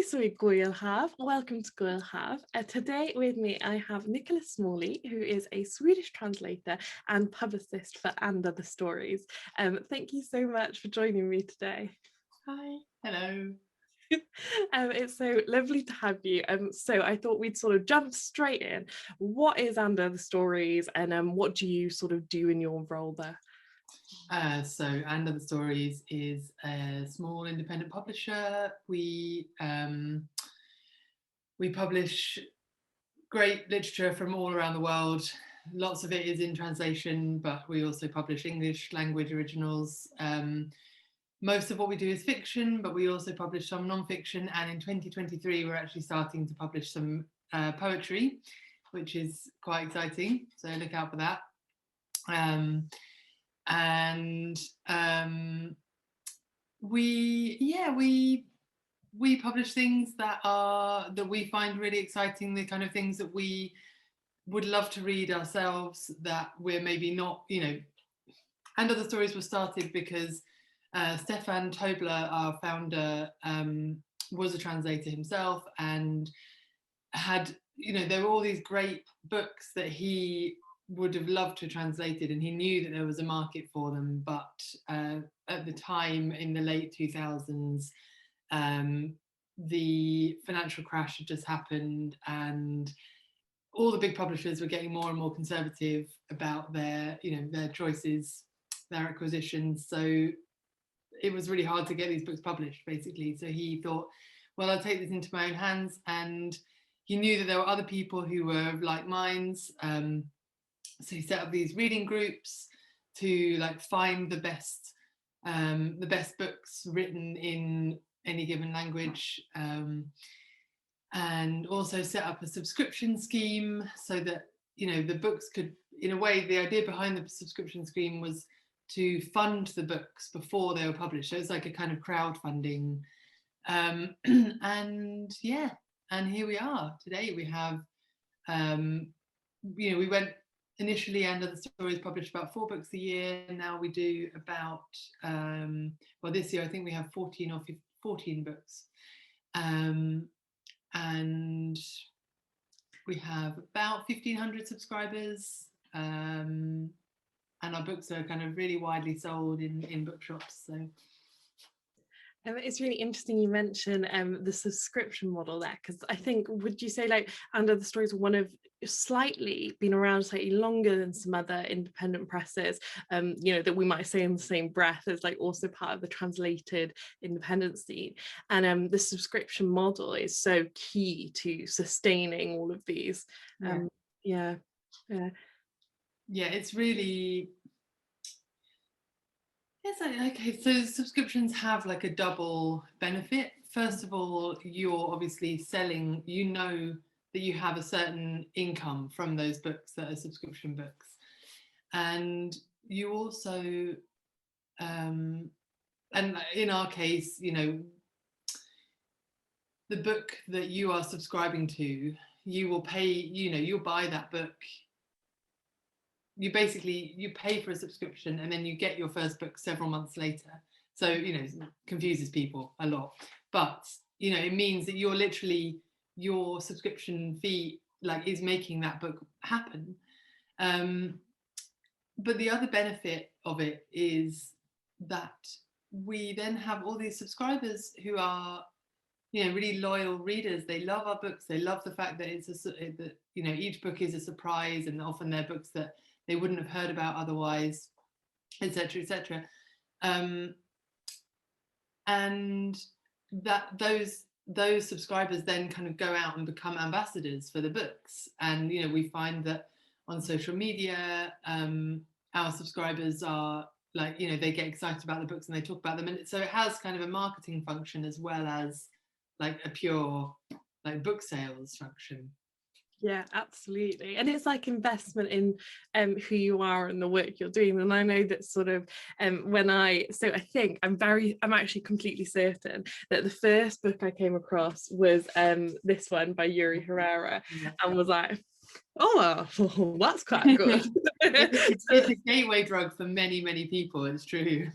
Croeso Gŵyl Haf. Welcome to Gŵyl Haf. Today with me I have Nichola Smalley, who is a Swedish translator and publicist for And Other Stories. Thank you so much for joining me today. Hi. Hello. It's so lovely to have you. So I thought we'd sort of jump straight in. What is And Other Stories, and what do you sort of do in your role there? So And Other Stories is a small independent publisher. We publish great literature from all around the world. Lots of it is in translation, but we also publish English language originals. Most of what we do is fiction, but we also publish some non-fiction. And in 2023, we're actually starting to publish some poetry, which is quite exciting. So look out for that. We publish things that we find really exciting, the kind of things that we would love to read ourselves, that we're maybe not, And Other Stories were started because Stefan Tobler, our founder, was a translator himself and had, there were all these great books that he would have loved to have translated, and he knew that there was a market for them, but at the time in the late 2000s, the financial crash had just happened, and all the big publishers were getting more and more conservative about their choices, their acquisitions. So it was really hard to get these books published, basically. So he thought, well, I'll take this into my own hands, and he knew that there were other people who were of like minds. So he set up these reading groups to find the best books written in any given language, and also set up a subscription scheme so that the books could, in a way, the idea behind the subscription scheme was to fund the books before they were published. So it's like a kind of crowdfunding, and here we are today. We have we went initially, And Other Stories published about 4 books a year. Now we do about, this year I think we have 14 books. And we have about 1,500 subscribers. And our books are kind of really widely sold in bookshops. So. It's really interesting you mention the subscription model there, because I think, would you say And Other Stories one of been around slightly longer than some other independent presses, that we might say in the same breath as also part of the translated independent scene, and the subscription model is so key to sustaining all of these. It's really. Okay, so subscriptions have a double benefit. First of all, you're obviously selling, that you have a certain income from those books that are subscription books. And you also, and in our case, the book that you are subscribing to, you will pay, you'll buy that book. You pay for a subscription and then you get your first book several months later. So, it confuses people a lot. But, it means that your subscription fee is making that book happen. But the other benefit of it is that we then have all these subscribers who are, really loyal readers. They love our books. They love the fact that each book is a surprise, and often they're books that they wouldn't have heard about otherwise, etc., etc. And that those subscribers then kind of go out and become ambassadors for the books. And we find that on social media, our subscribers are they get excited about the books and they talk about them, and so it has kind of a marketing function as well as a pure book sales function. Yeah, absolutely. And it's investment in who you are and the work you're doing. And I know that sort of I think I'm actually completely certain that the first book I came across was this one by Yuri Herrera, and was like, oh, that's quite good. It's a gateway drug for many, many people, it's true.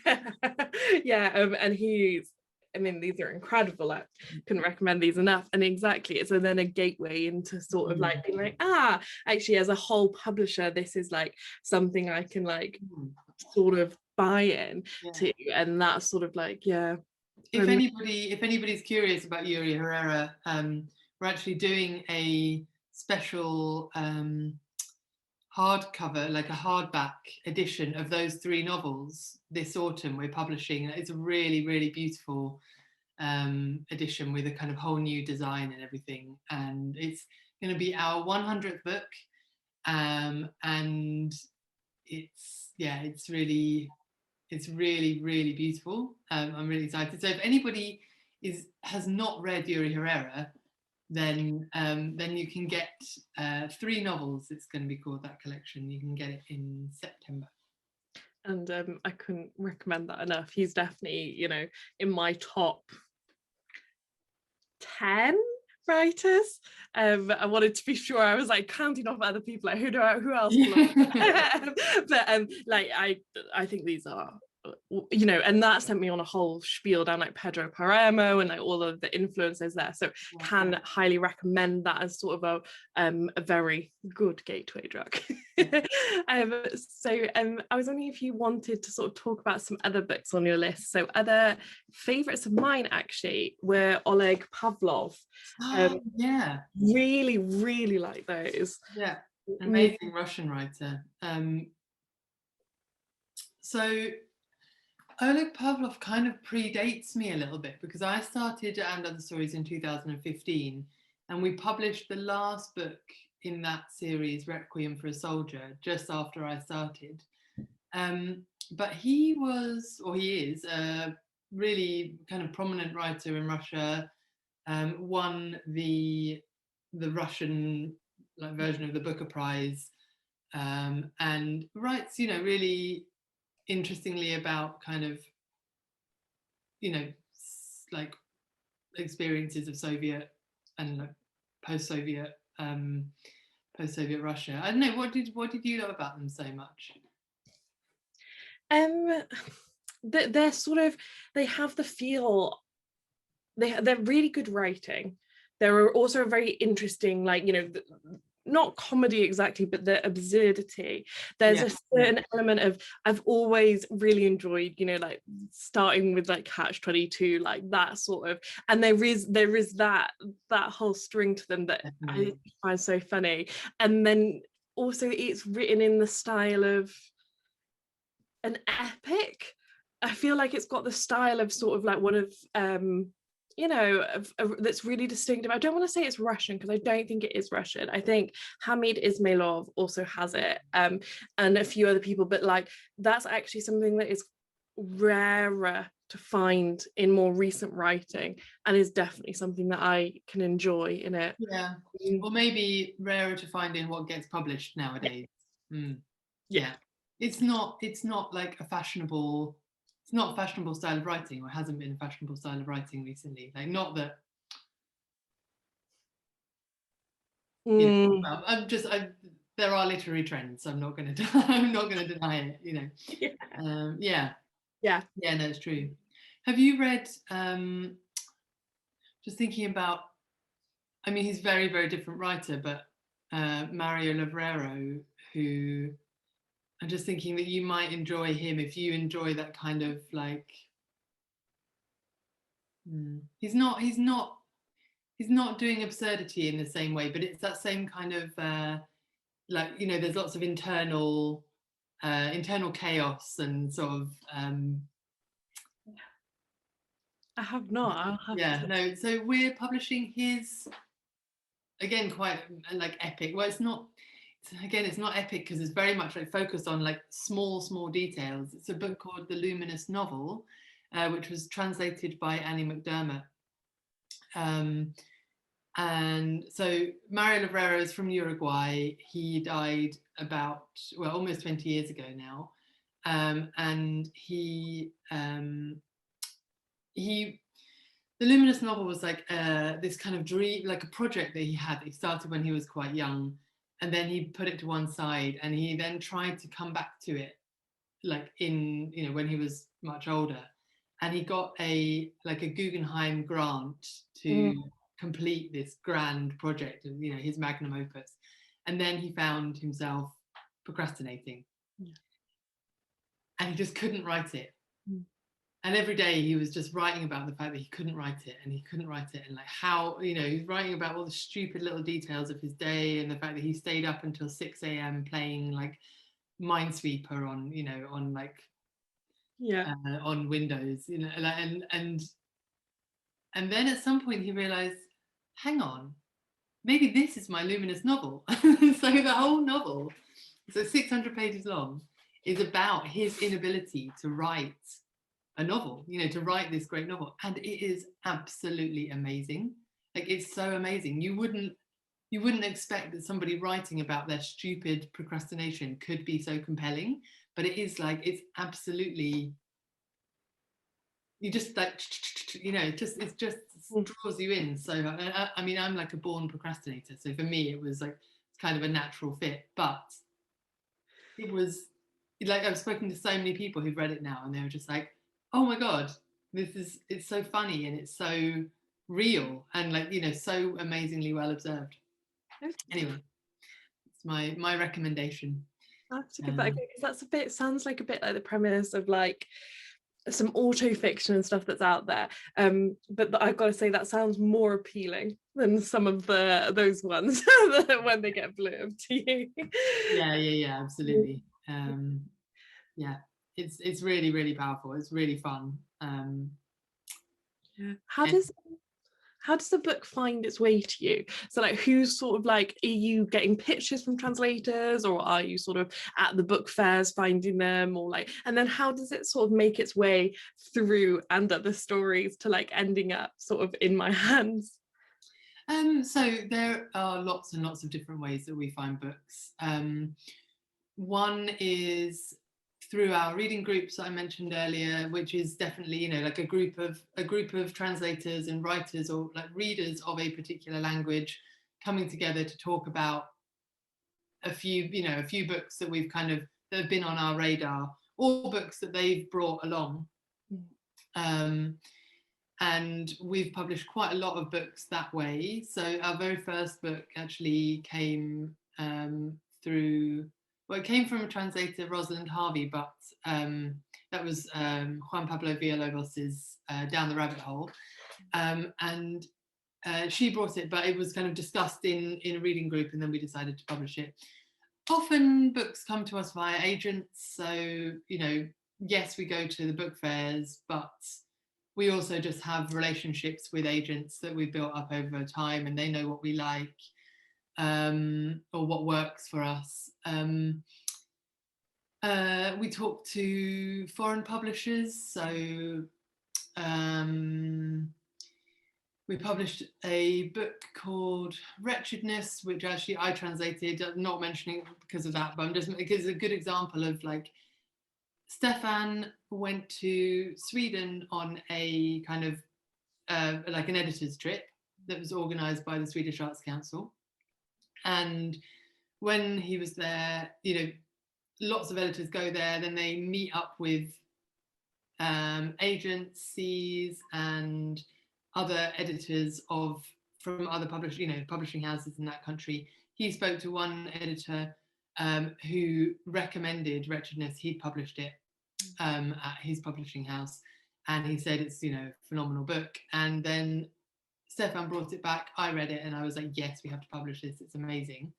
And he's I mean, these are incredible. I couldn't recommend these enough. And exactly, it's then a gateway into sort of like being like, actually, as a whole publisher, this is like something I can like sort of buy in to, and that's sort of like, If anybody's curious about Yuri Herrera, we're actually doing a special hardcover, like a hardback edition of those 3 novels this autumn. We're publishing. It's a really, really beautiful edition with a kind of whole new design and everything. And it's going to be our 100th book, and it's really, really beautiful. I'm really excited. So if anybody has not read Yuri Herrera, then you can get 3 novels. It's going to be called, that collection. You can get it in September. And I couldn't recommend that enough. He's definitely, you know, in my top 10 writers. I wanted to be sure. I was like counting off other people, like who else but like I think these are, you know, and that sent me on a whole spiel down like Pedro Paramo and like all of the influences there, so can highly recommend that as sort of a very good gateway drug. I was wondering if you wanted to sort of talk about some other books on your list. So other favorites of mine actually were Oleg Pavlov. Really, really like those. Amazing Russian writer. So Oleg Pavlov kind of predates me a little bit, because I started And Other Stories in 2015, and we published the last book in that series, Requiem for a Soldier, just after I started. But he is a really kind of prominent writer in Russia. Won the Russian like version of the Booker Prize, and writes, you know, really interestingly about kind of, you know, like experiences of Soviet and like post-Soviet Russia. I don't know, what did you love about them so much? They're sort of, they have the feel, they're really good writing. They're also very interesting, like, you know, not comedy exactly, but the absurdity. There's a certain element of, I've always really enjoyed, you know, like starting with like Catch-22, like that sort of, and there is that whole string to them that I find so funny. And then also it's written in the style of an epic. I feel like it's got the style of sort of like one of you know, that's really distinctive. I don't want to say it's Russian, because I don't think it is Russian. I think Hamid Ismailov also has it, and a few other people, but like that's actually something that is rarer to find in more recent writing, and is definitely something that I can enjoy in it. Or maybe rarer to find in what gets published nowadays. It's not like a fashionable, it's not a fashionable style of writing, or hasn't been a fashionable style of writing recently. Like, not that, you know, there are literary trends. I'm not going to deny it, you know. No, it's true. Have you read, just thinking about, I mean, he's a very, very different writer, but Mario Levrero, who, I'm just thinking that you might enjoy him if you enjoy that kind of like, he's not doing absurdity in the same way, but it's that same kind of like, you know, there's lots of internal chaos and sort of I have not. I'll have to. No, so we're publishing his, again, quite like epic, well, it's not epic because it's very much like focused on like small details. It's a book called The Luminous Novel, which was translated by Annie McDermott. And so Mario Levrero is from Uruguay. He died about, well, almost 20 years ago now. And The Luminous Novel was like this kind of dream, like a project that he had. He started when he was quite young, and then he put it to one side, and he then tried to come back to it, like in, you know, when he was much older. and he got a Guggenheim grant to complete this grand project of, you know, his magnum opus. And then he found himself procrastinating, and he just couldn't write it. And every day he was just writing about the fact that he couldn't write it, and he couldn't write it, and like how, you know, he's writing about all the stupid little details of his day, and the fact that he stayed up until 6 a.m. playing like Minesweeper on, you know, on like on Windows, you know, and then at some point he realized, hang on, maybe this is my luminous novel. So the whole novel, so 600 pages long, is about his inability to write a novel, you know, to write this great novel. And it is absolutely amazing. Like, it's so amazing. You wouldn't expect that somebody writing about their stupid procrastination could be so compelling, but it is. Like, it's absolutely, you just like, you know, it just draws you in. So I mean, I'm like a born procrastinator, so for me it was like, it's kind of a natural fit. But it was like, I've spoken to so many people who've read it now, and they were just like, oh my god, it's so funny, and it's so real, and like, you know, so amazingly well observed. Anyway, it's my recommendation. I have to give that a go, because that's a bit, sounds like a bit like the premise of like some auto fiction and stuff that's out there, but I've got to say that sounds more appealing than some of those ones when they get blurb to you. Yeah, absolutely. Yeah, it's really, really powerful. It's really fun. How does the book find its way to you? So like, who's sort of like, are you getting pitches from translators, or are you sort of at the book fairs finding them, or like, and then how does it sort of make its way through and other stories to like ending up sort of in my hands? So there are lots and lots of different ways that we find books. One is through our reading groups that I mentioned earlier, which is definitely, you know, like a group of translators and writers, or like readers of a particular language, coming together to talk about a few books that we've kind of, that have been on our radar, or books that they've brought along. And we've published quite a lot of books that way. So our very first book actually came through, well, it came from a translator, Rosalind Harvey, but that was Juan Pablo Villalobos's Down the Rabbit Hole. And she brought it, but it was kind of discussed in a reading group, and then we decided to publish it. Often books come to us via agents. So, you know, yes, we go to the book fairs, but we also just have relationships with agents that we've built up over time, and they know what we like, or what works for us. We talk to foreign publishers. So we published a book called Wretchedness, which actually I translated. I'm not mentioning it because of that, but I'm just, because it's a good example of like, Stefan went to Sweden on a kind of like an editor's trip that was organised by the Swedish Arts Council. And when he was there, you know, lots of editors go there, then they meet up with agencies and other editors from other publishing houses in that country. He spoke to one editor who recommended Wretchedness. He'd published it at his publishing house, and he said it's, you know, a phenomenal book. And then Stefan brought it back, I read it, and I was like, yes, we have to publish this, it's amazing.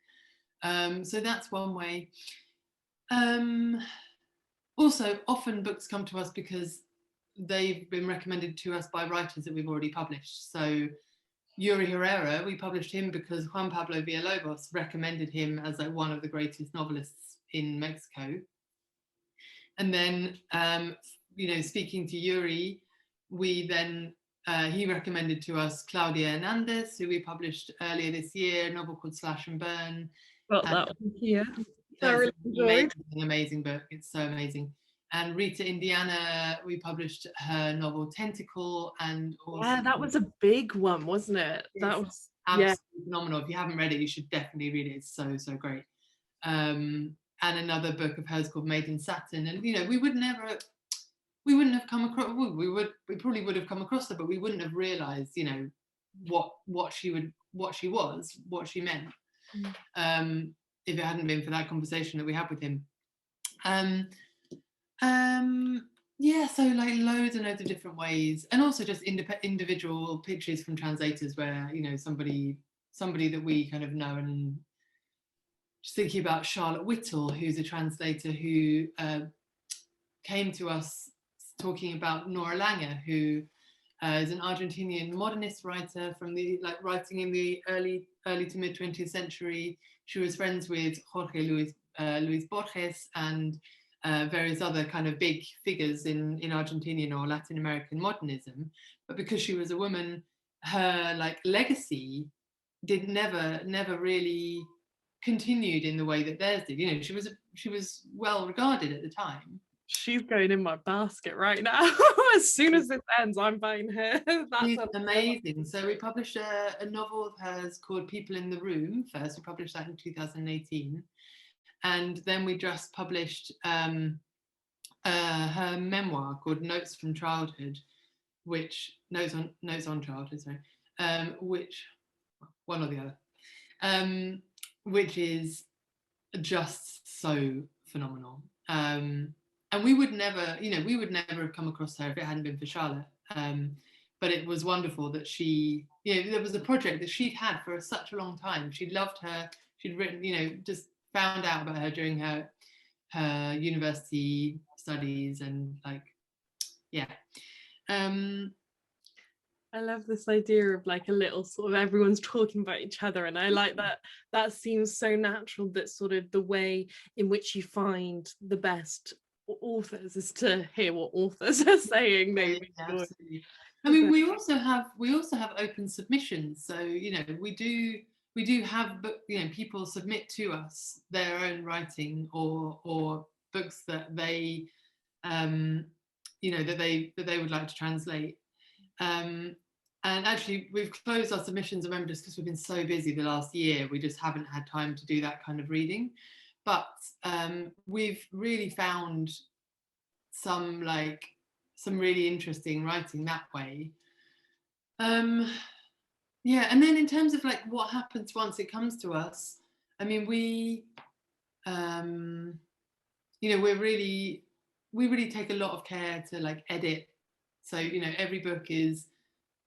So that's one way. Also, often books come to us because they've been recommended to us by writers that we've already published. So Yuri Herrera, we published him because Juan Pablo Villalobos recommended him as like one of the greatest novelists in Mexico. And then, you know, speaking to Yuri, we then, he recommended to us Claudia Hernandez, who we published earlier this year, a novel called Slash and Burn. Got that one here. I really enjoyed. Amazing book. It's so amazing. And Rita Indiana, we published her novel Tentacle, and also, yeah, that was a big one, wasn't it? That was absolutely phenomenal. If you haven't read it, you should definitely read it. It's so great. And another book of hers called Made in Saturn. And, you know, we would never, we wouldn't have come across, we probably would have come across her, but we wouldn't have realized, you know, what she was, what she meant, if it hadn't been for that conversation that we had with him. Yeah, so like loads and loads of different ways, and also just individual pictures from translators where, you know, somebody that we kind of know. And just thinking about Charlotte Whittle, who's a translator who came to us talking about Nora Langer, who is an Argentinian modernist writer from the, like, writing in the early to mid 20th century. She was friends with Jorge Luis Borges and various other kind of big figures in Argentinian or Latin American modernism. But because she was a woman, her like legacy never really continued in the way that theirs did. You know, she was well regarded at the time. She's going in my basket right now. As soon as this ends, I'm buying her. She's amazing. So we published a novel of hers called People in the Room first. We published that in 2018. And then we just published her memoir called Notes from Childhood, which Notes on Childhood, sorry, which one or the other, which is just so phenomenal. And we would never, you know, we would never have come across her if it hadn't been for Charlotte. But it was wonderful that she, you know, there was a project that she'd had for such a long time. She loved her. She'd written, you know, just found out about her during her university studies, and like, yeah. I love this idea of like a little sort of everyone's talking about each other, and I like that seems so natural, that sort of the way in which you find the best authors is to hear what authors are saying. Maybe. Yeah, absolutely. I mean, we also have open submissions, so you know, we do have, you know, people submit to us their own writing or books that they you know, that they would like to translate. And actually, we've closed our submissions, I remember, just because we've been so busy the last year, we just haven't had time to do that kind of reading. But we've really found some really interesting writing that way. Yeah, and then in terms of like what happens once it comes to us, I mean, we you know, we really take a lot of care to like edit. So, you know, every book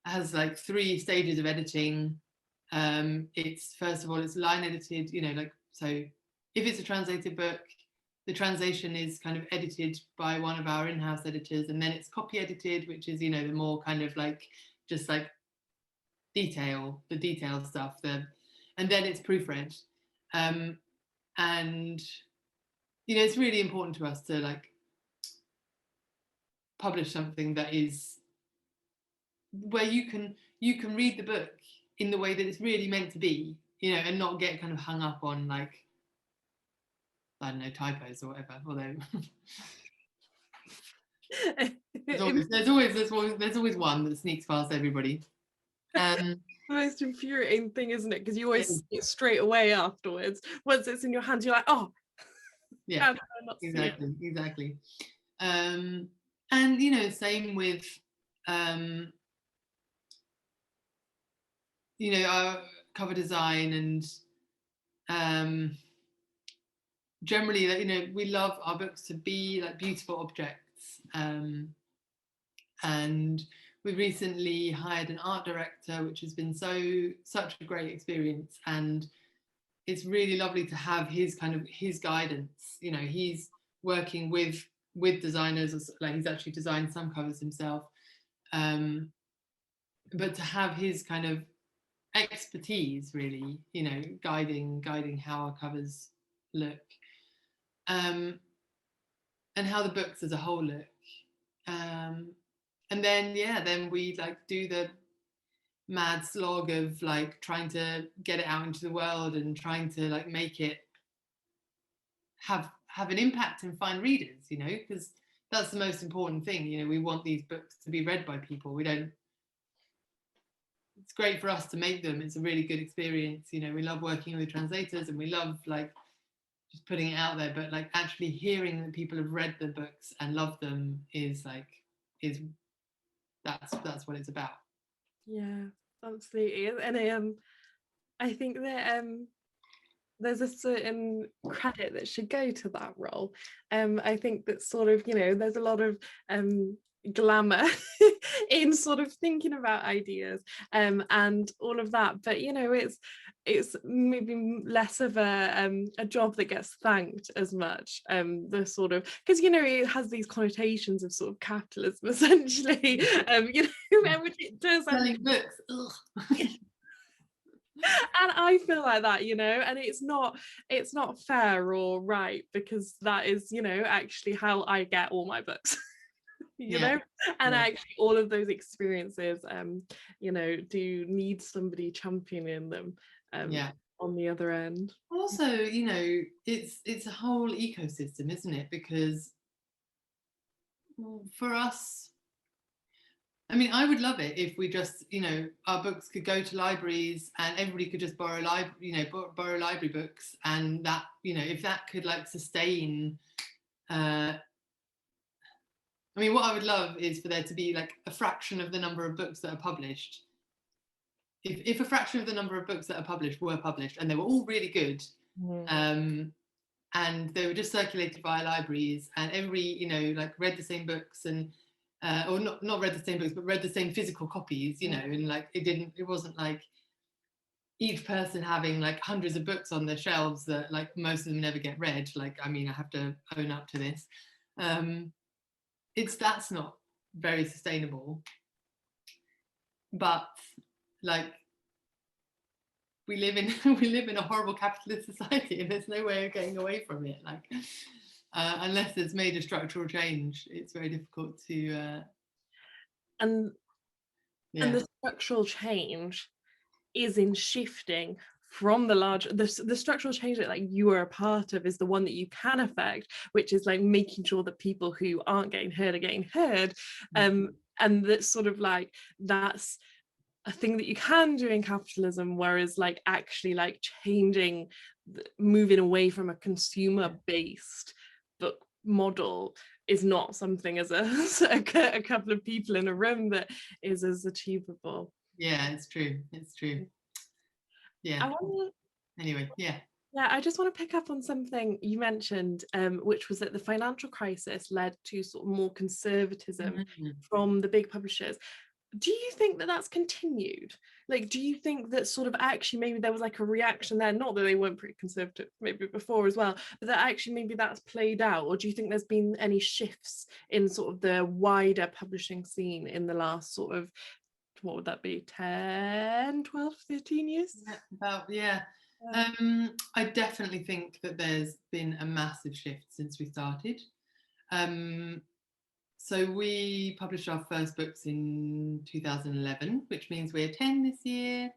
has like 3 stages of editing. It's, first of all, it's line edited, you know, like, so if it's a translated book, the translation is kind of edited by one of our in-house editors, and then it's copy edited, which is, you know, the more kind of like just like the detail stuff, and then it's proofread. And you know, it's really important to us to like publish something that is where you can read the book in the way that it's really meant to be, you know, and not get kind of hung up on like, I don't know, typos or whatever. Although there's always one that sneaks past everybody. The most infuriating thing, isn't it? Because you always see it straight away afterwards. Once it's in your hands, you're like, oh, yeah, exactly. And you know, same with you know, our cover design, and generally, you know, we love our books to be like beautiful objects. And we recently hired an art director, which has been such a great experience, and it's really lovely to have his guidance. You know, he's working with designers, like he's actually designed some covers himself, but to have his kind of expertise, really, you know, guiding how our covers look, and how the books as a whole look. And then we like do the mad slog of like trying to get it out into the world and trying to like make it have an impact and find readers, you know, because that's the most important thing. You know, we want these books to be read by people. It's great for us to make them. It's a really good experience. You know, we love working with translators, and we love like just putting it out there, but like actually hearing that people have read the books and love them is that's what it's about. Yeah, absolutely. And I think that there's a certain credit that should go to that role. I think that sort of, there's a lot of glamour in sort of thinking about ideas and all of that, but it's maybe less of a job that gets thanked as much, the sort of, because it has these connotations of sort of capitalism essentially, which it does Selling books. Ugh. and I feel like that, and it's not fair or right, because that is, actually how I get all my books. And actually all of those experiences do need somebody championing them on the other end. Also, it's a whole ecosystem, isn't it? Because for us, I mean, I would love it if we just, our books could go to libraries and everybody could just borrow library books, and that, if that could like sustain. I mean, what I would love is for there to be like a fraction of the number of books that are published. If a fraction of the number of books that are published were published and they were all really good, and they were just circulated via libraries, and everybody, like read the same books, and or not read the same books, but read the same physical copies, and like it wasn't like each person having like hundreds of books on their shelves that like most of them never get read. Like, I mean, I have to own up to this. That's not very sustainable. But like, we live in a horrible capitalist society, and there's no way of getting away from it. Like, unless there's major structural change, it's very difficult to. And the structural change is in shifting from the structural change that like you are a part of is the one that you can affect, which is like making sure that people who aren't getting heard are getting heard, and that's sort of like that's a thing that you can do in capitalism, whereas like actually like changing, moving away from a consumer based book model is not something as a couple of people in a room that is as achievable. Yeah, it's true. Yeah. Anyway, yeah, I just want to pick up on something you mentioned, which was that the financial crisis led to sort of more conservatism from the big publishers. Do you think that that's continued? Like, do you think that sort of actually maybe there was like a reaction there, not that they weren't pretty conservative maybe before as well, but that actually maybe that's played out? Or do you think there's been any shifts in sort of the wider publishing scene in the last sort of, what would that be, 10, 12, 13 years? I definitely think that there's been a massive shift since we started. So we published our first books in 2011, which means we're 10 this year.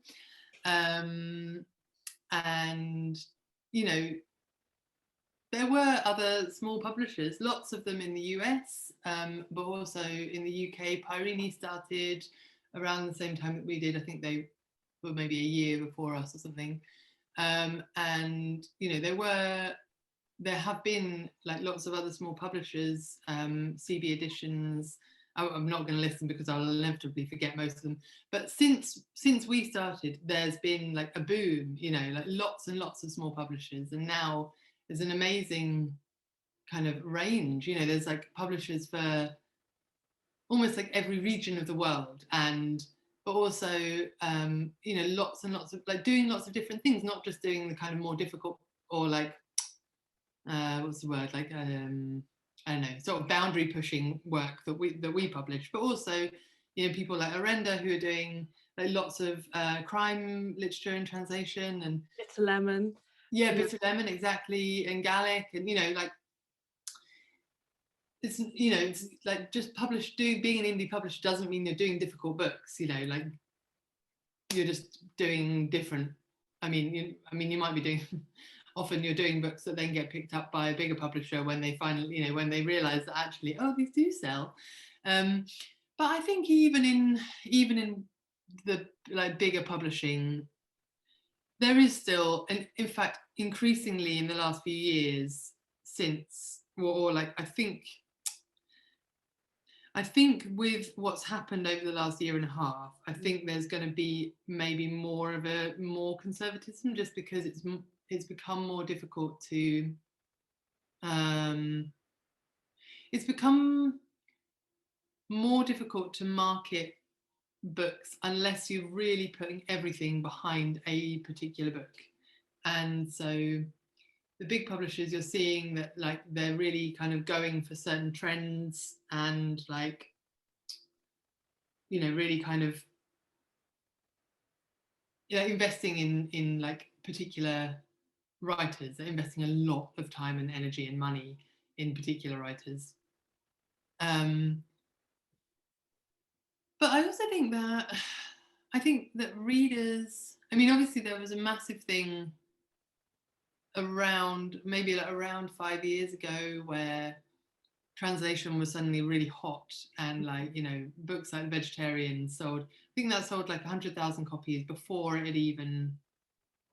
And, there were other small publishers, lots of them in the US, but also in the UK. Pyrini started around the same time that we did. I think they were maybe a year before us or something. And, there have been like lots of other small publishers, CB Editions. I'm not going to list them because I'll inevitably forget most of them. But since we started, there's been like a boom, like lots and lots of small publishers. And now there's an amazing kind of range. There's like publishers for almost like every region of the world, but also, lots and lots of like doing lots of different things, not just doing the kind of more difficult or like, what's the word, like I don't know, sort of boundary pushing work that we publish, but also people like Arenda who are doing like lots of crime literature and translation, and Bitter Lemon, Bitter Lemon, exactly, and Gaelic, and like it's like just being an indie publisher doesn't mean you're doing difficult books, like you're just doing different. I mean you might be doing often you're doing books that then get picked up by a bigger publisher when they finally, when they realize that actually, oh, these do sell. But I think even in the like bigger publishing, there is still, and in fact, increasingly in the last few years since, or like I think with what's happened over the last year and a half, I think there's going to be maybe more conservatism, just because it's become more difficult to it's become more difficult to market books unless you're really putting everything behind a particular book. And so the big publishers, you're seeing that like they're really kind of going for certain trends, and like, you know, really kind of, yeah, investing in like particular writers. They're investing a lot of time and energy and money in particular writers. But I also think that readers, I mean, obviously there was a massive thing around maybe like around 5 years ago where translation was suddenly really hot, and like, you know, books like The Vegetarian sold, I think that sold like 100,000 copies before it had even,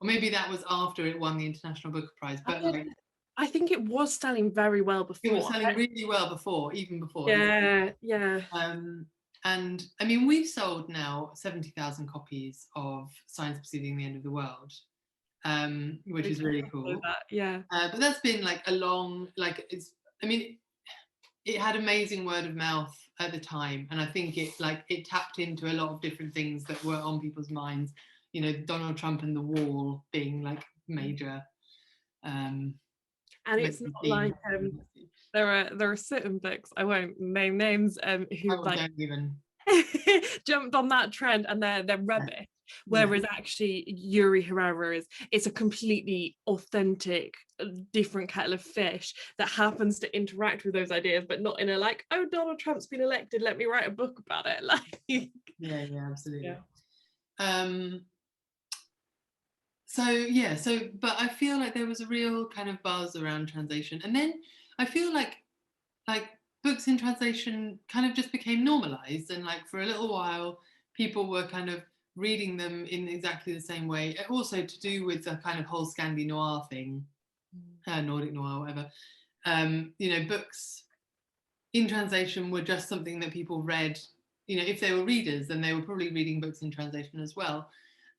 or maybe that was after it won the International Book Prize, but like I think it was selling very well it was before. selling really well before, even before. Yeah, yeah. And I mean, we've sold now 70,000 copies of Science Preceding the End of the World, which is really cool. That, yeah. But that's been like a long, like, it's, I mean, it had amazing word of mouth at the time, and I think it tapped into a lot of different things that were on people's minds. You know, Donald Trump and the wall being like major. And it's not like there are certain books, I won't name names, who like even jumped on that trend and they're rubbish. Whereas actually Yuri Herrera it's a completely authentic, different kettle of fish that happens to interact with those ideas, but not in a like, oh, Donald Trump's been elected, let me write a book about it. Like, yeah, absolutely. Yeah. So but I feel like there was a real kind of buzz around translation, and then I feel like books in translation kind of just became normalized, and like for a little while people were kind of reading them in exactly the same way, also to do with the kind of whole Scandi noir thing, Nordic noir, whatever. You know, books in translation were just something that people read. You know, if they were readers, then they were probably reading books in translation as well.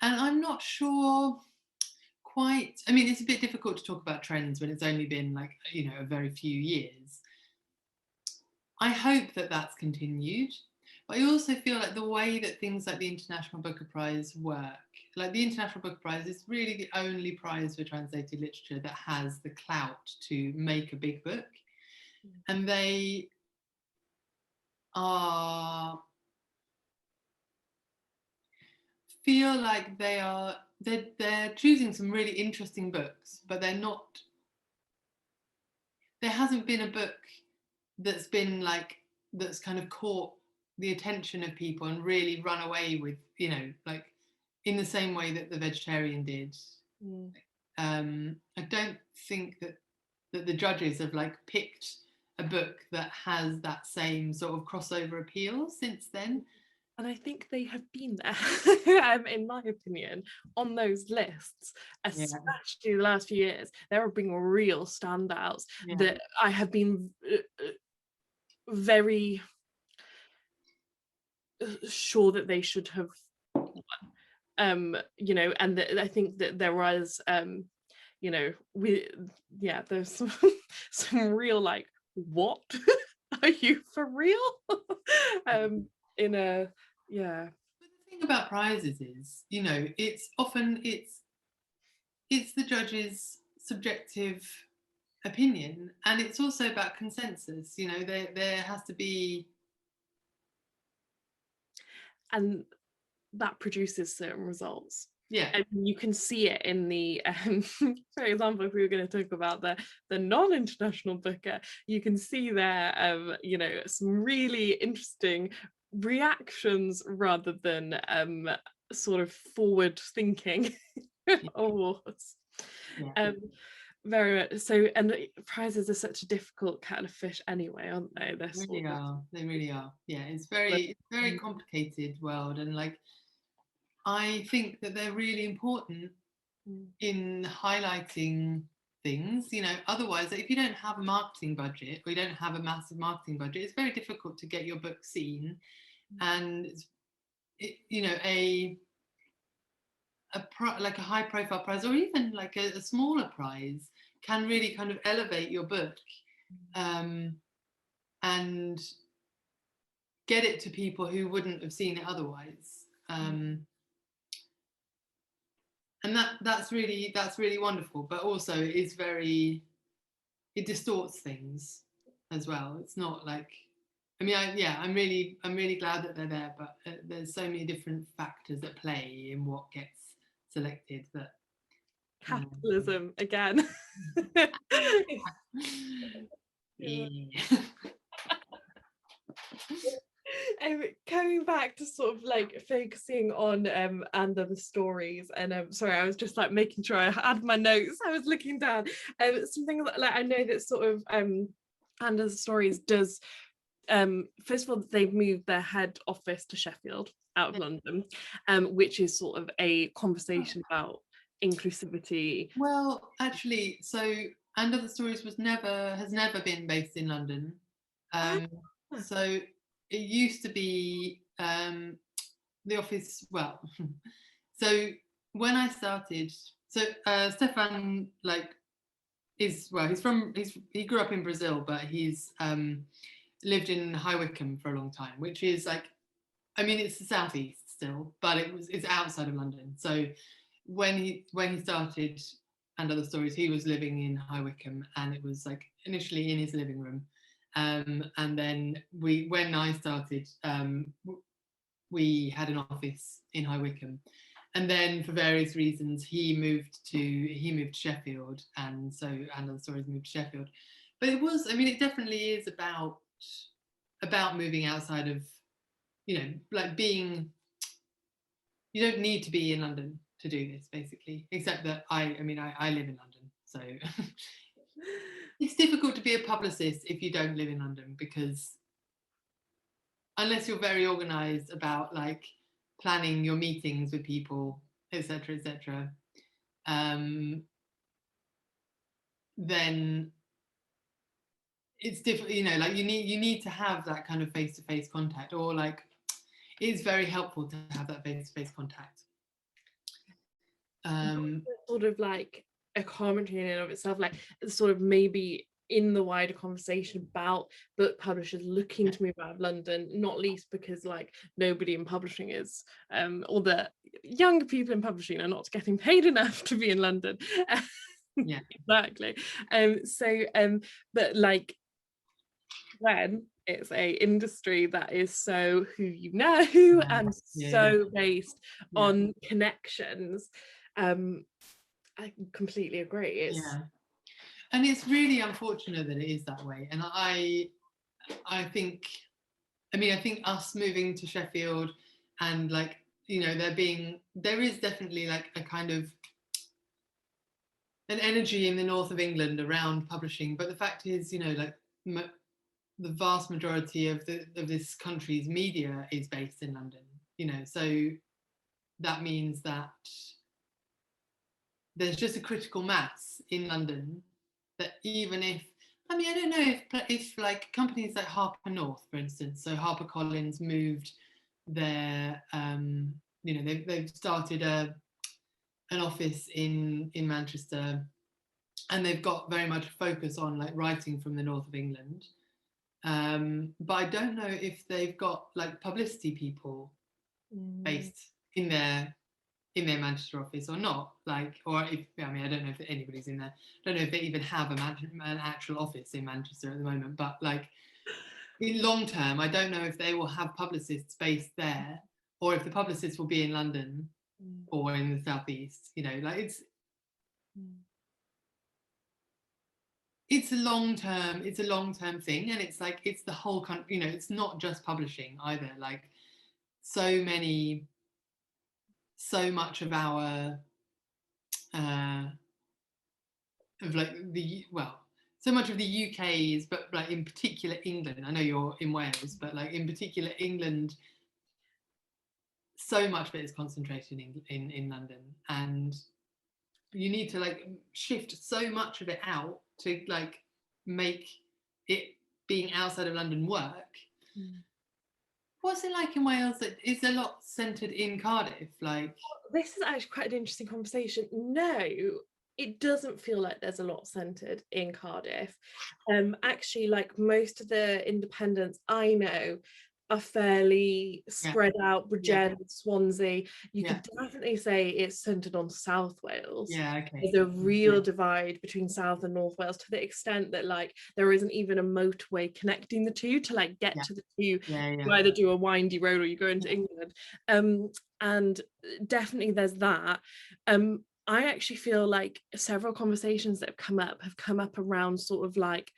And I'm not sure quite, I mean, it's a bit difficult to talk about trends when it's only been like, you know, a very few years. I hope that that's continued, but I also feel like the way that things like the International Booker Prize work, like the International Booker Prize is really the only prize for translated literature that has the clout to make a big book. And they are, feel like they're choosing some really interesting books, but they're not, there hasn't been a book that's been like, that's kind of caught the attention of people and really run away with, you know, like in the same way that The Vegetarian did. I don't think that the judges have like picked a book that has that same sort of crossover appeal since then. And I think they have been there, in my opinion, on those lists, especially the last few years. There have been real standouts that I have been very sure that they should have won. You know, and I think that there was, you know, there's some real like, what? Are you for real? In a, yeah. But the thing about prizes is, you know, it's often it's the judge's subjective opinion, and it's also about consensus. You know, there has to be, and that produces certain results. Yeah, and you can see it in the for example, if we were going to talk about the non-international booker, you can see there you know, some really interesting reactions rather than sort of forward thinking awards. Very much so. And prizes are such a difficult kettle of fish anyway, aren't they? They really are. Yeah, it's very complicated world, and like I think that they're really important in highlighting things, you know. Otherwise, if you don't have a marketing budget, or you don't have a massive marketing budget, it's very difficult to get your book seen. And you know, like a high profile prize, or even like a smaller prize, can really kind of elevate your book, and get it to people who wouldn't have seen it otherwise. And that's really wonderful, but also it distorts things as well. It's not like, I mean, I'm really glad that they're there, but there's so many different factors at play in what gets selected that Capitalism again. yeah. Coming back to sort of like focusing on and other stories, and sorry, I was just like making sure I had my notes. I was looking down. Something that, like, I know that sort of and other stories does. First of all, they've moved their head office to Sheffield out of London, which is sort of a conversation about inclusivity. Well, actually, so And Other Stories has never been based in London. So it used to be the office. Well, so when I started, so Stefan he grew up in Brazil, but he's lived in High Wycombe for a long time, which is like, I mean, it's the southeast still, but it's outside of London. So when he started And Other Stories, he was living in High Wycombe, and it was like initially in his living room, and then when I started, we had an office in High Wycombe, and then for various reasons he moved to Sheffield, and so And Other Stories moved to Sheffield. But it was, I mean, it definitely is about moving outside of, you know, like being, you don't need to be in London to do this, basically, except that I live in London, so it's difficult to be a publicist if you don't live in London, because unless you're very organized about like planning your meetings with people, etc., then it's difficult, you know, like you need to have that kind of face-to-face contact, or like it's very helpful to have that face-to-face contact. Sort of like a commentary in and of itself, like sort of maybe in the wider conversation about book publishers looking to move out of London, not least because like nobody in publishing is, or the younger people in publishing are not getting paid enough to be in London. Yeah, exactly. But like when it's a industry that is so who you know and so based on connections, I completely agree. And it's really unfortunate that it is that way. And I think, I mean, I think us moving to Sheffield, and like, you know, there is definitely like a kind of an energy in the north of England around publishing, but the fact is, you know, like the vast majority of this country's media is based in London, you know, so that means that there's just a critical mass in London that even if, I mean, I don't know if like companies like Harper North, for instance, so HarperCollins moved their, you know, they've started an office in Manchester, and they've got very much a focus on like writing from the north of England. But I don't know if they've got like publicity people based in their Manchester office or not, like, or if, I mean, I don't know if anybody's in there. I don't know if they even have an actual office in Manchester at the moment, but like in long term, I don't know if they will have publicists based there, or if the publicists will be in London or in the southeast, you know, like it's a long term thing, and it's like it's the whole country, you know, it's not just publishing either, like so much of our of like so much of the UK is, but like in particular England, I know you're in Wales, but like in particular England, so much of it is concentrated in London, and you need to like shift so much of it out to like make it being outside of London work. What's it like in Wales? Is a lot centred in Cardiff? Like, This is actually quite an interesting conversation. No, it doesn't feel like there's a lot centred in Cardiff. Actually, like most of the independents I know are fairly yeah, spread out. yeah, Bridgend, Swansea. You yeah, could definitely say it's centred on South Wales. yeah, okay, There's a real divide between South and North Wales, to the extent that like there isn't even a motorway connecting the two to like get yeah, to the two. yeah, You yeah, either do a windy road or you go into England. And definitely there's that. I actually feel like several conversations that have come up around sort of like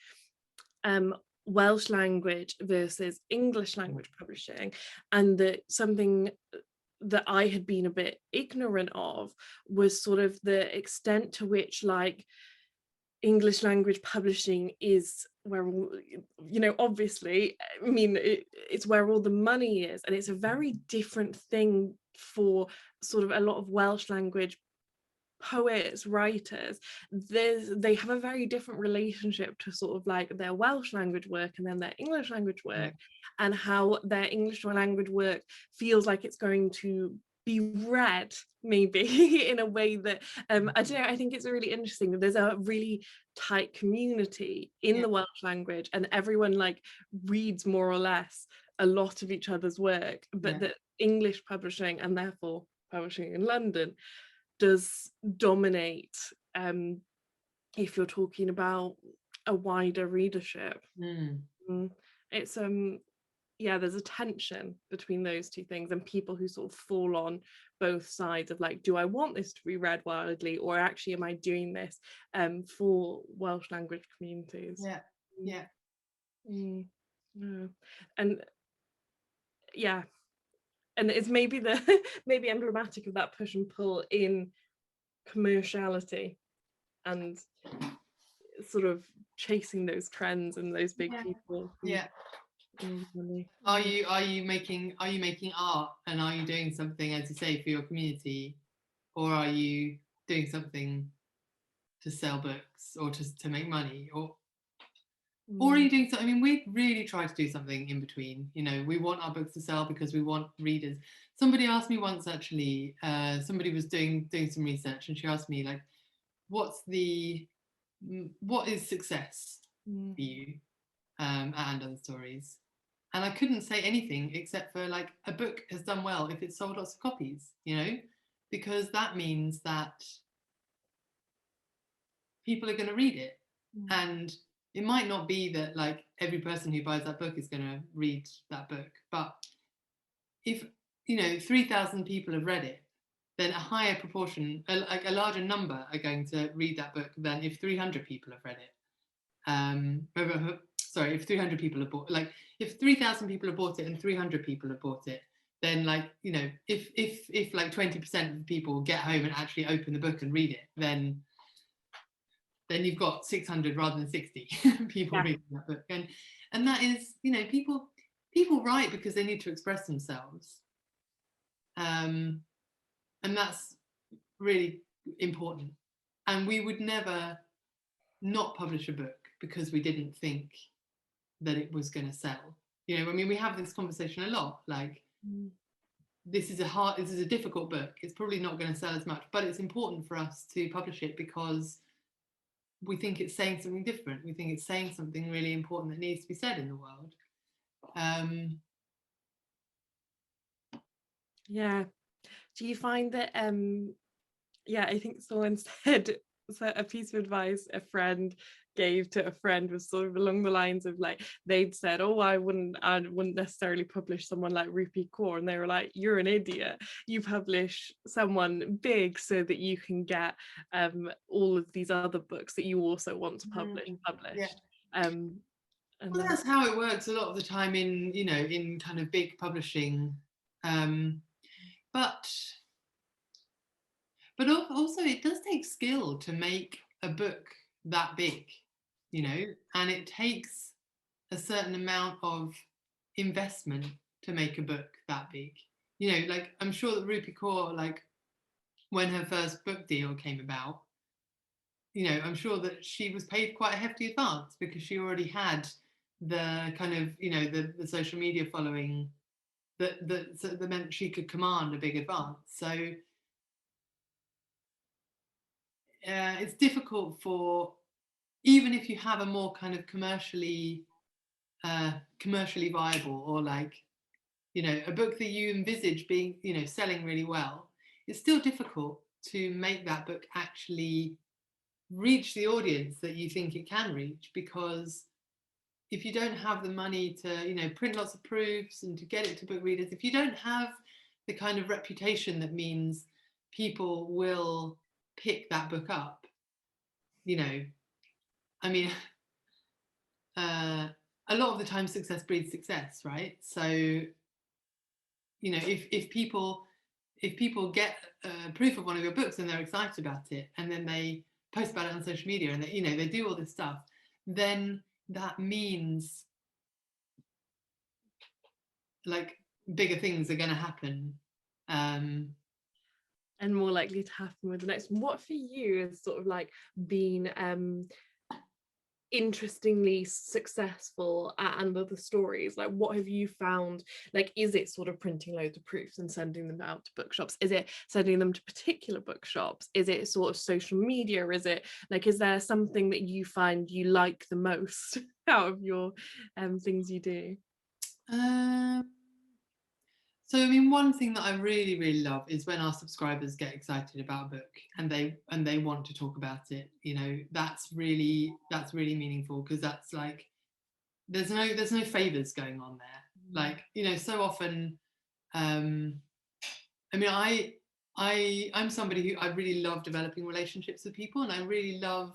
um Welsh language versus English language publishing, and that something that I had been a bit ignorant of was sort of the extent to which like English language publishing is where obviously, I mean, it's where all the money is, and it's a very different thing for sort of a lot of Welsh language poets, writers. They have a very different relationship to sort of like their Welsh language work and then their English language work, and how their English language work feels like it's going to be read maybe in a way that I don't know, I think it's really interesting that there's a really tight community in yeah, the Welsh language, and everyone like reads more or less a lot of each other's work, but yeah, that English publishing, and therefore publishing in London, does dominate, if you're talking about a wider readership. mm, Mm. It's yeah, there's a tension between those two things, and people who sort of fall on both sides of like, do I want this to be read widely, or actually am I doing this for Welsh language communities? yeah, yeah, Mm. Mm. And yeah, and it's maybe the maybe emblematic of that push and pull in commerciality and sort of chasing those trends and those big yeah, people who yeah. need money. Are you making art, and are you doing something, as you say, for your community, or are you doing something to sell books or to make money, or are you doing something? I mean, we really try to do something in between. You know, we want our books to sell because we want readers. Somebody asked me once, actually, somebody was doing some research, and she asked me like, what is success for you at And Other Stories? And I couldn't say anything except for like, a book has done well if it's sold lots of copies, because that means that people are going to read it. And it might not be that like every person who buys that book is going to read that book, but if 3,000 people have read it, then a higher proportion, like a larger number, are going to read that book than if 300 people have read it. Sorry, if 300 people have bought, like if 3,000 people have bought it and 300 people have bought it, then like if like 20% of people get home and actually open the book and read it, then you've got 600 rather than 60 people reading that book. And that is, people write because they need to express themselves, and that's really important. And we would never not publish a book because we didn't think that it was going to sell. I mean, we have this conversation a lot, like, this is a difficult book, it's probably not going to sell as much, but it's important for us to publish it because we think it's saying something different. We think it's saying something really important that needs to be said in the world. Yeah. Do you find that yeah, I think someone said, so a piece of advice a friend gave to a friend was sort of along the lines of like, they'd said, oh, I wouldn't necessarily publish someone like Rupi Kaur, and they were like, you're an idiot, you publish someone big so that you can get all of these other books that you also want to published. Yeah. And Well, that's how it works a lot of the time in kind of big publishing, but also it does take skill to make a book that big, and it takes a certain amount of investment to make a book that big. Like, I'm sure that Rupi Kaur, like, when her first book deal came about, I'm sure that she was paid quite a hefty advance because she already had the kind of, the social media following that meant she could command a big advance. So it's difficult for, even if you have a more kind of commercially viable, or like, a book that you envisage being, selling really well, it's still difficult to make that book actually reach the audience that you think it can reach, because if you don't have the money to, print lots of proofs and to get it to book readers, if you don't have the kind of reputation that means people will pick that book up, I mean, a lot of the time success breeds success, right? So, if people get proof of one of your books and they're excited about it, and then they post about it on social media, and they do all this stuff, then that means like bigger things are going to happen, and more likely to happen with the next one. What for you has sort of like been interestingly successful and other stories? Like, what have you found? Like, is it sort of printing loads of proofs and sending them out to bookshops? Is it sending them to particular bookshops? Is it sort of social media? Is it like, is there something that you find you like the most out of your things you do? So, I mean, one thing that I really, really love is when our subscribers get excited about a book and they want to talk about it. That's really meaningful, because that's like, there's no favors going on there. Like, so often, I mean, I'm somebody who, I really love developing relationships with people, and I really love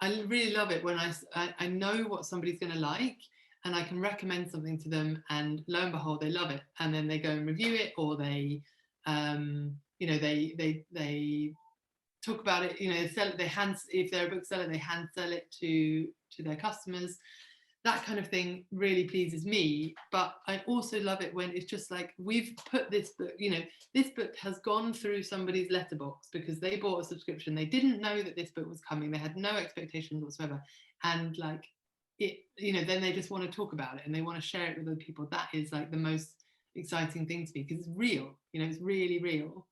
it when I know what somebody's going to like, and I can recommend something to them, and lo and behold, they love it, and then they go and review it, or they they talk about it, they sell it, if they're a bookseller, they hand sell it to their customers. That kind of thing really pleases me. But I also love it when it's just like, we've put this book, this book has gone through somebody's letterbox because they bought a subscription. They didn't know that this book was coming. They had no expectations whatsoever. And like it, then they just want to talk about it and they want to share it with other people. That is like the most exciting thing to me, because it's real, it's really real.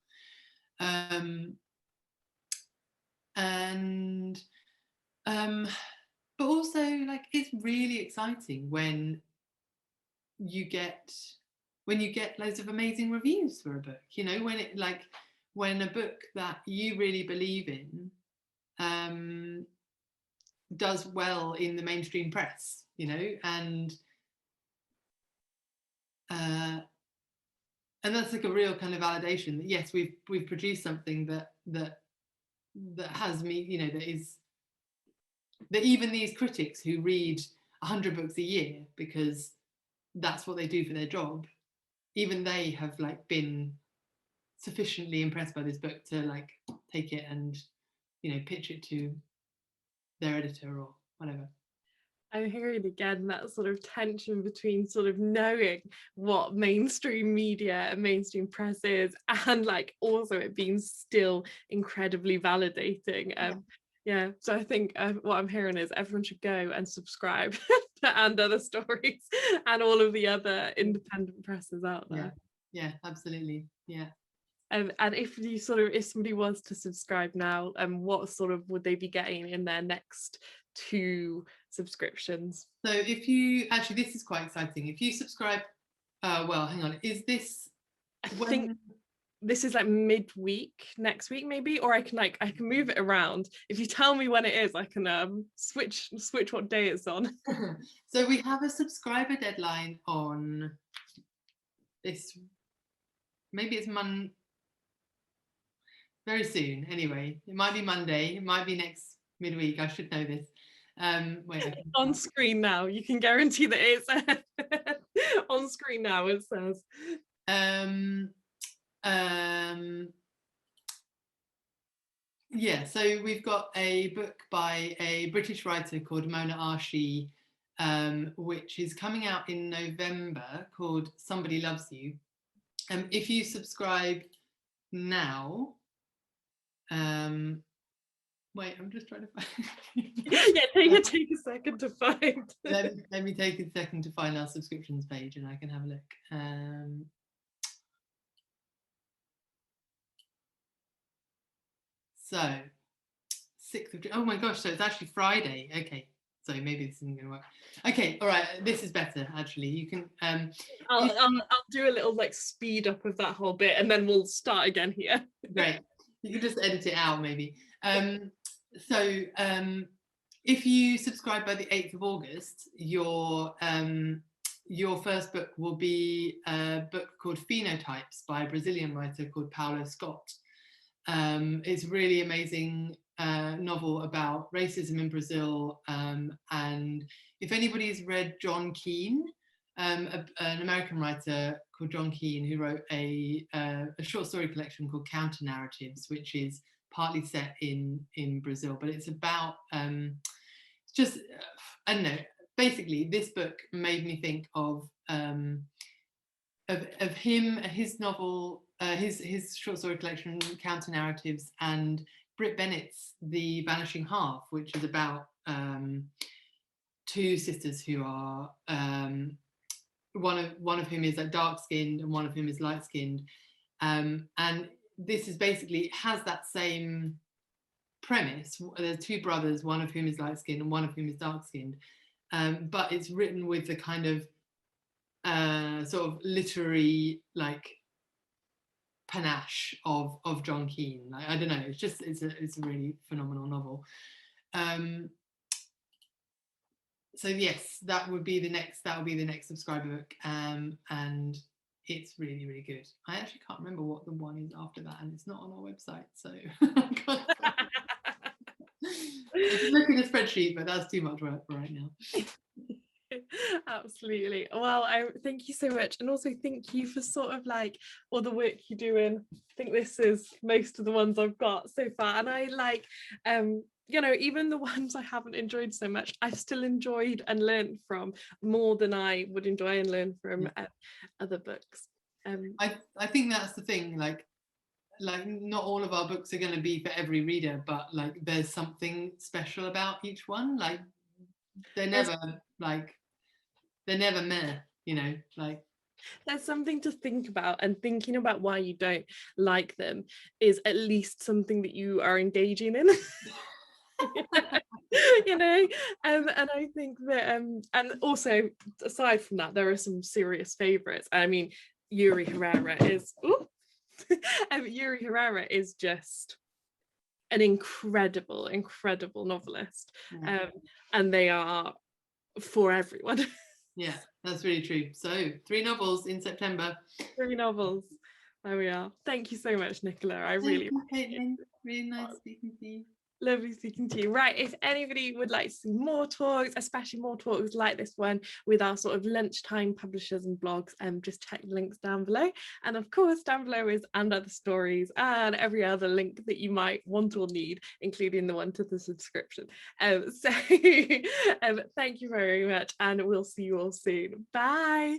But also, like, it's really exciting when you get loads of amazing reviews for a book, when a book that you really believe in does well in the mainstream press, and that's like a real kind of validation that, yes, we've produced something that has me, that even these critics who read 100 books a year because that's what they do for their job, even they have like been sufficiently impressed by this book to like take it and pitch it to their editor or whatever. I'm hearing again that sort of tension between sort of knowing what mainstream media and mainstream press is, and like also it being still incredibly validating. Yeah, so I think what I'm hearing is everyone should go and subscribe to And Other Stories and all of the other independent presses out there. Yeah, absolutely. Yeah. And if somebody was to subscribe now, what sort of would they be getting in their next 2 subscriptions? So if you actually, this is quite exciting. If you subscribe, well, hang on, is this? I think this is like midweek next week maybe, or I can move it around. If you tell me when it is, I can switch what day it's on. So we have a subscriber deadline on this, maybe it's very soon. Anyway, it might be Monday, it might be next midweek. I should know this. Wait, on screen now, you can guarantee that it's on screen now, it says. Yeah, so we've got a book by a British writer called Mona Arshi, which is coming out in November, called Somebody Loves You. If you subscribe now, Wait, I'm just trying to find. Yeah, take a second to find. Let me take a second to find our subscriptions page, and I can have a look. So 6th of June. Oh my gosh, so it's actually Friday. Okay, so maybe this isn't going to work. Okay, all right, this is better actually. You can I'll do a little like speed up of that whole bit, and then we'll start again here. Great. You can just edit it out maybe. So if you subscribe by the 8th of August, your first book will be a book called Phenotypes by a Brazilian writer called Paulo Scott. It's a really amazing novel about racism in Brazil. And if anybody's read John Keane, an American writer called John Keane, who wrote a short story collection called Counter Narratives, which is partly set in Brazil, but it's about just I don't know. Basically, this book made me think of him, his novel, his short story collection Counter Narratives, and Britt Bennett's The Vanishing Half, which is about two sisters who are one of whom is like dark skinned and one of whom is light skinned, and this is basically, it has that same premise. There's two brothers, one of whom is light skinned and one of whom is dark skinned, but it's written with the kind of sort of literary like panache of John Keane. Like, I don't know, it's a really phenomenal novel. So yes, that would be the next subscriber book, and it's really, really good. I actually can't remember what the one is after that, and it's not on our website, so I can't I can look in a spreadsheet, but that's too much work right now. Absolutely. Well, I thank you so much, and also thank you for sort of like all the work you're doing. I think this is most of the ones I've got so far, and I like you know, even the ones I haven't enjoyed so much, I've still enjoyed and learned from more than I would enjoy and learn from other books. I think that's the thing, like not all of our books are going to be for every reader, but like there's something special about each one. Like they're never meh, you know, like there's something to think about, and thinking about why you don't like them is at least something that you are engaging in. You know, and I think that and also aside from that, there are some serious favorites. I mean, Yuri Herrera is Yuri Herrera is just an incredible novelist. And they are for everyone. Yeah, that's really true. So 3 novels in September. 3 novels. There we are. Thank you so much, Nichola. I really appreciate it. Really nice speaking to you. Lovely speaking to you. Right, if anybody would like to see more talks, especially more talks like this one with our sort of lunchtime publishers and blogs, just check the links down below. And of course, down below is And Other Stories and every other link that you might want or need, including the one to the subscription. So thank you very much, and we'll see you all soon. Bye.